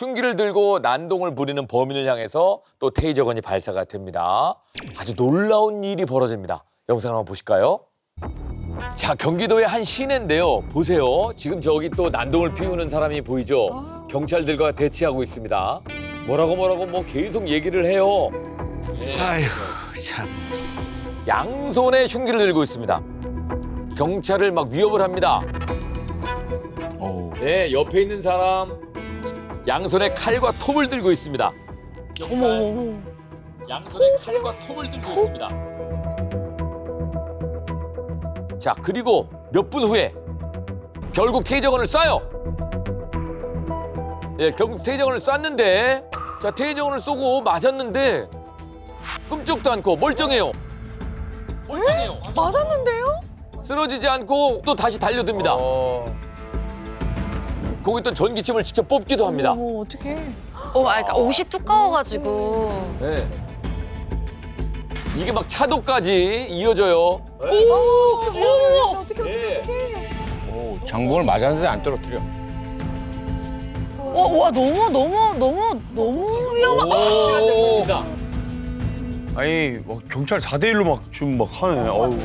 흉기를 들고 난동을 부리는 범인을 향해서 또 테이저건이 발사가 됩니다. 아주 놀라운 일이 벌어집니다. 영상 한번 보실까요? 자, 경기도의 한 시내인데요. 보세요. 지금 저기 또 난동을 피우는 사람이 보이죠? 경찰들과 대치하고 있습니다. 뭐라고 뭐 계속 얘기를 해요. 네. 아이고 참. 양손에 흉기를 들고 있습니다. 경찰을 막 위협을 합니다. 네, 옆에 있는 사람 양손에 칼과 톱을 들고 있습니다. 어머. 양손에 칼과 톱을 들고 있습니다. 자, 그리고 몇 분 후에 결국 테이저건을 쏴요. 예, 결국 테이저건을 쐈는데, 자, 테이저건을 쏘고 맞았는데 끔찍도 않고 멀쩡해요. 멀쩡해요. 맞았는데요? 쓰러지지 않고 또 다시 달려듭니다. 거기 있던 전기침을 직접 뽑기도 합니다. 어머, 어떡해. 그러니까 옷이 두꺼워가지고. 네. 이게 막 차도까지 이어져요. 어떡해. 장봉을 맞았는데 안 떨어뜨려. 와 너무 위험한. 아니 막 경찰 4대1로 막 지금 막 하네. 어우.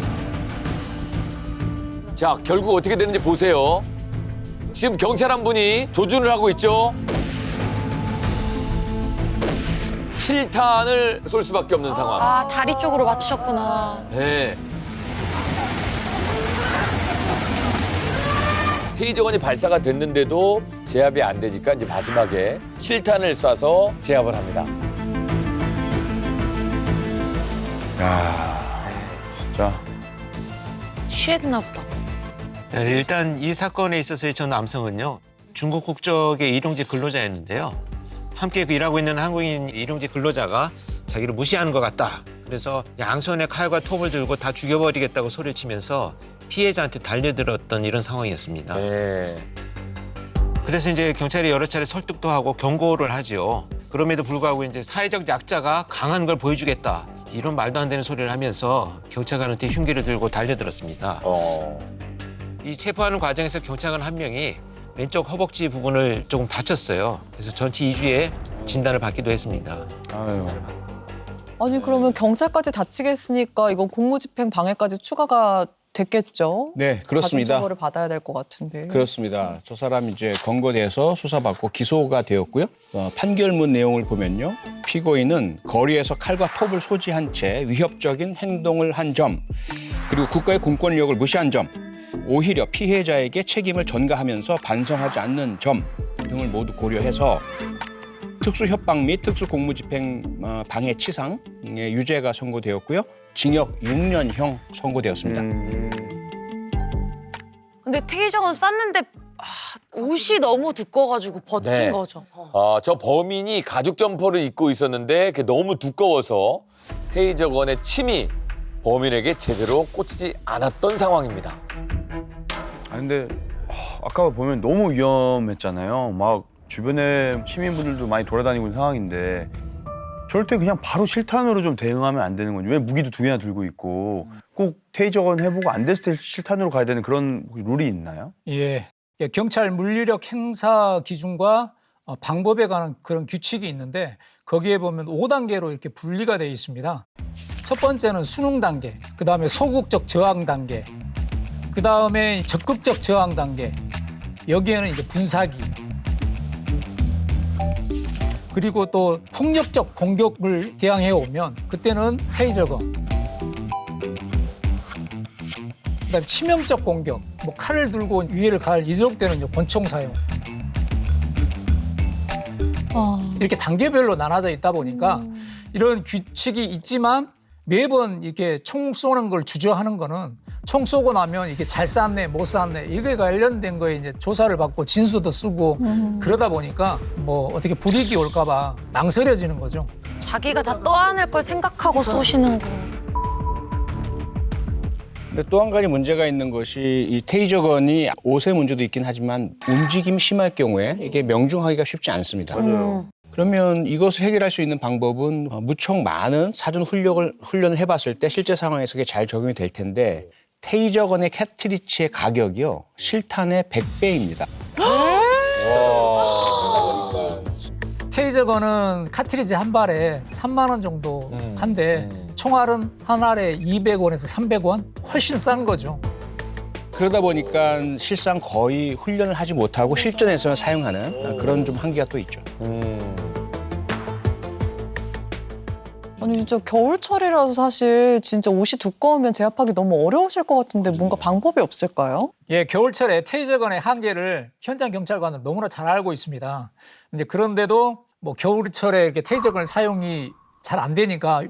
자, 결국 어떻게 되는지 보세요. 지금 경찰 한 분이 조준을 하고 있죠. 실탄을 쏠 수밖에 없는 상황. 아 다리 쪽으로 맞추셨구나. 네. 테이저건이 발사가 됐는데도 제압이 안 되니까 이제 마지막에 실탄을 쏴서 제압을 합니다. 야, 진짜. 취했나 보다. 네, 일단 이 사건에 있어서의 저 남성은요. 중국 국적의 일용직 근로자였는데요. 함께 일하고 있는 한국인 일용직 근로자가 자기를 무시하는 것 같다. 그래서 양손에 칼과 톱을 들고 다 죽여버리겠다고 소리를 치면서 피해자한테 달려들었던 이런 상황이었습니다. 네. 그래서 이제 경찰이 여러 차례 설득도 하고 경고를 하죠. 그럼에도 불구하고 이제 사회적 약자가 강한 걸 보여주겠다. 이런 말도 안 되는 소리를 하면서 경찰관한테 흉기를 들고 달려들었습니다. 이 체포하는 과정에서 경찰관 한 명이 왼쪽 허벅지 부분을 조금 다쳤어요. 그래서 전치 2주에 진단을 받기도 했습니다. 아유. 아니, 그러면 경찰까지 다치게 했으니까 이건 공무집행 방해까지 추가가 됐겠죠? 네, 그렇습니다. 가중처벌을 받아야 될 것 같은데. 그렇습니다. 저 사람 이제 검거돼서 수사받고 기소가 되었고요. 판결문 내용을 보면요. 피고인은 거리에서 칼과 톱을 소지한 채 위협적인 행동을 한 점, 그리고 국가의 공권력을 무시한 점, 오히려 피해자에게 책임을 전가하면서 반성하지 않는 점 등을 모두 고려해서 특수협박 및 특수공무집행 방해치상의 유죄가 선고되었고요. 징역 6년형 선고되었습니다. 근데 테이저건 쐈는데 옷이 너무 두꺼워가지고 버틴 네. 거죠. 저 범인이 가죽 점퍼를 입고 있었는데 그게 너무 두꺼워서 테이저건의 침이 범인에게 제대로 꽂히지 않았던 상황입니다. 아 근데 아까 보면 너무 위험했잖아요. 막 주변에 시민분들도 많이 돌아다니고 있는 상황인데 저럴 때 그냥 바로 실탄으로 좀 대응하면 안 되는 건지. 왜 무기도 2개나 들고 있고 꼭 테이저건 해보고 안 됐을 때 실탄으로 가야 되는 그런 룰이 있나요? 예, 경찰 물리력 행사 기준과 방법에 관한 그런 규칙이 있는데 거기에 보면 5단계로 이렇게 분리가 되어 있습니다. 첫 번째는 수능 단계, 그다음에 소극적 저항 단계, 그다음에 적극적 저항 단계, 여기에는 이제 분사기, 그리고 또 폭력적 공격을 대항해 오면 그때는 테이저건, 그다음에 치명적 공격, 뭐 칼을 들고 위해를 가할 이럴 때는 이제 권총 사용. 이렇게 단계별로 나눠져 있다 보니까 이런 규칙이 있지만 매번 이렇게 총 쏘는 걸 주저하는 거는 총 쏘고 나면 이게 잘 쐈네 못 쐈네 이게 관련된 거에 이제 조사를 받고 진수도 쓰고 그러다 보니까 뭐 어떻게 불이익이 올까 봐 망설여지는 거죠. 자기가 다 떠안을 걸 생각하고 쏘시는 거. 근데 또 한 가지 문제가 있는 것이 이 테이저건이 옷의 문제도 있긴 하지만 움직임이 심할 경우에 이게 명중하기가 쉽지 않습니다. 그러면 이것을 해결할 수 있는 방법은 무척 많은 사전 훈련을 해봤을 때 실제 상황에서 그게 잘 적용이 될 텐데 테이저건의 캐트리치의 가격이요. 실탄의 100배입니다. 테이저건은 카트리지 한 발에 3만 원 정도 한데 총알은 한 알에 200원에서 300원? 훨씬 싼 거죠. 그러다 보니까 실상 거의 훈련을 하지 못하고 실전에서만 사용하는 그런 좀 한계가 또 있죠. 아니 진짜 겨울철이라서 사실 진짜 옷이 두꺼우면 제압하기 너무 어려우실 것 같은데 뭔가 방법이 없을까요? 예, 겨울철에 테이저건의 한계를 현장 경찰관은 너무나 잘 알고 있습니다. 이제 그런데도 뭐 겨울철에 이렇게 테이저건을 사용이 잘 안 되니까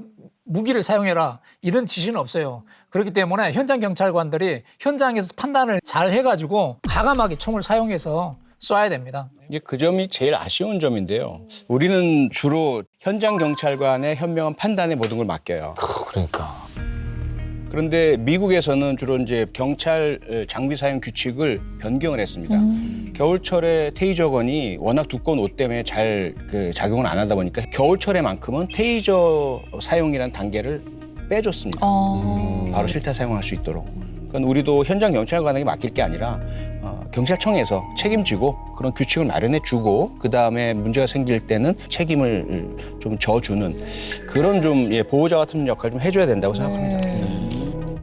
무기를 사용해라 이런 지시는 없어요. 그렇기 때문에 현장 경찰관들이 현장에서 판단을 잘 해가지고 과감하게 총을 사용해서 쏴야 됩니다. 이게 그 점이 제일 아쉬운 점인데요. 우리는 주로 현장 경찰관의 현명한 판단에 모든 걸 맡겨요. 그러니까. 그런데 미국에서는 주로 이제 경찰 장비 사용 규칙을 변경을 했습니다. 겨울철에 테이저건이 워낙 두꺼운 옷 때문에 잘 작용을 안 하다 보니까 겨울철에만큼은 테이저 사용이라는 단계를 빼줬습니다. 바로 실타 사용할 수 있도록. 그러니까 우리도 현장 경찰관에게 맡길 게 아니라 경찰청에서 책임지고 그런 규칙을 마련해주고 그 다음에 문제가 생길 때는 책임을 좀 져주는 그런 좀 보호자 같은 역할을 좀 해줘야 된다고 생각합니다.